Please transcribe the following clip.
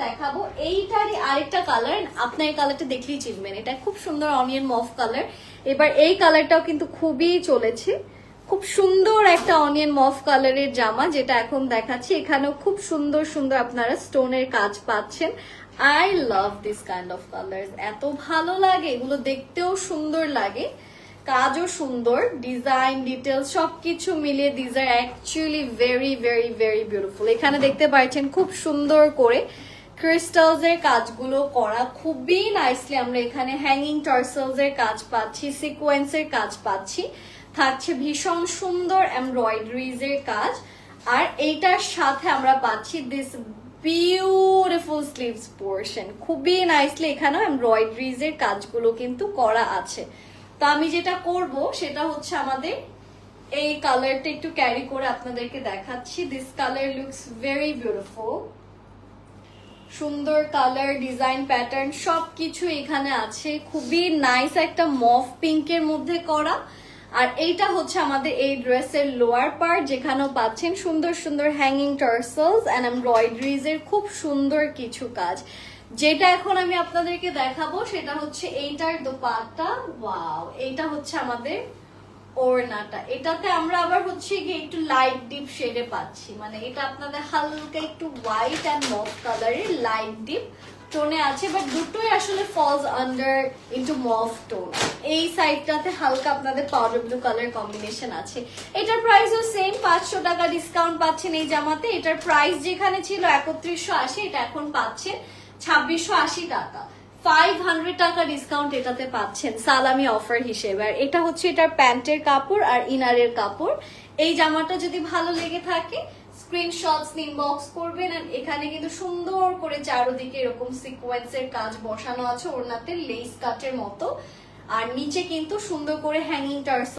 দেখাবো এইটারই আরেকটা কালার, আপনার এই কালারটা দেখলেই চিনবেন, এটা খুব সুন্দর অনিয়ন মফ কালার। এবার এই কালারটাও কিন্তু খুবই চলেছে, খুব সুন্দর একটা অনিয়ন মফ কালারের জামা যেটা এখন দেখাচ্ছি। এখানেও খুব সুন্দর সুন্দর আপনারা স্টোনের কাজ পাচ্ছেন। I love this kind of colours, এত ভালো লাগে, এগুলো দেখতেও সুন্দর লাগে, কাজও সুন্দর, ডিজাইন ডিটেলস সবকিছু মিলিয়ে this are actually very very very beautiful. এখানে দেখতে পাচ্ছেন খুব সুন্দর করে ক্রিস্টালস এর কাজগুলো করা, খুবই নাইসলি আমরা এখানে হ্যাঙ্গিং টার্সেলস এর কাজ পাচ্ছি, সিকোয়েন্স এর কাজ পাচ্ছি, থাকছে ভীষণ সুন্দর এমব্রয়ডারিজ এর কাজ। আর এইটার সাথে আমরা পাচ্ছি দিস বিউটিফুল স্লিভস পোর্শন, খুবই নাইসলি এখানেও এমব্রয়ডারিজ এর কাজগুলো কিন্তু করা আছে। তো আমি যেটা করব সেটা হচ্ছে আমাদের এই কালারটা একটু ক্যারি করে আপনাদেরকে দেখাচ্ছি। This colour looks very beautiful, সুন্দর কালার, ডিজাইন প্যাটার্ন সবকিছু এখানে আছে, খুবই নাইস একটা মফ পিঙ্কের মধ্যে করা। আর এইটা হচ্ছে আমাদের এই ড্রেসের লোয়ার পার্ট, যেখানেও পাচ্ছেন সুন্দর সুন্দর হ্যাঙ্গিং টার্সেলস এন্ড এমব্রয়ডারিজ এর খুব সুন্দর কিছু কাজ। যেটা এখন আমি আপনাদেরকে দেখাবো সেটা হচ্ছে এইটার দোপাট্টা। ওয়াও, এইটা হচ্ছে আমাদের ওড়নাটা। এটাতে আমরা আবার হচ্ছে গিয়ে একটু লাইট ডিপ শেডে পাচ্ছি, মানে এটা আপনাদের হালকা একটু হোয়াইট অ্যান্ড মফ কালারের লাইট ডিপ টোনে আছে, বাট দুটোই আসলে ফলস আন্ডার ইনটু মফ টোন। এই সাইডটাতে হালকা আপনাদের পাউডার ব্লু কালার কম্বিনেশন আছে। এটার প্রাইসও সেম, 500 টাকা ডিসকাউন্ট পাচ্ছেন এই জামাতে। এটার প্রাইস যেখানে ছিল 3180, এটা এখন পাচ্ছেন 2680 টাকা, 500 টাকা ডিসকাউন্ট এটাতে পাচ্ছেন সালামি অফার হিসেবে। আর এটা হচ্ছে এটার প্যান্টের কাপড় আর ইনারের কাপড়। এই জামাটা যদি ভালো লেগে থাকে স্ক্রিনশটস ইনবক্স করবেন। আর এখানে কিন্তু সুন্দর করে চারদিকে এরকম সিকোয়েন্সের কাজ বসানো আছে, ওড়নাতে লেস কাটের মতো, আর নিচে কিন্তু সুন্দর করে হ্যাঙ্গিং টার্স